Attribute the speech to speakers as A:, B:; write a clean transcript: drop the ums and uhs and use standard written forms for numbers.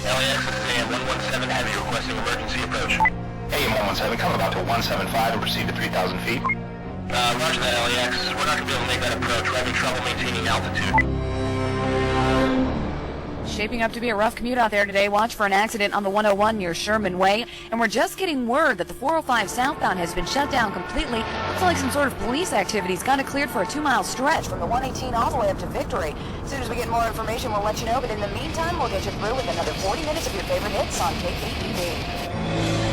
A: LAX, stand 117 heavy, requesting emergency approach.
B: AM 117, come about to 175 and proceed to 3,000 feet.
A: Roger that, LAX. We're not going to be able to make that approach. We're having trouble maintaining altitude.
C: Shaping up to be a rough commute out there today. Watch for an accident on the 101 near Sherman Way. And we're just getting word that the 405 southbound has been shut down completely. Looks like some sort of police activity's got it cleared for a 2-mile stretch from the 118 all the way up to Victory. As soon as we get more information, we'll let you know. But in the meantime, we'll get you through with another 40 minutes of your favorite hits on KPPV.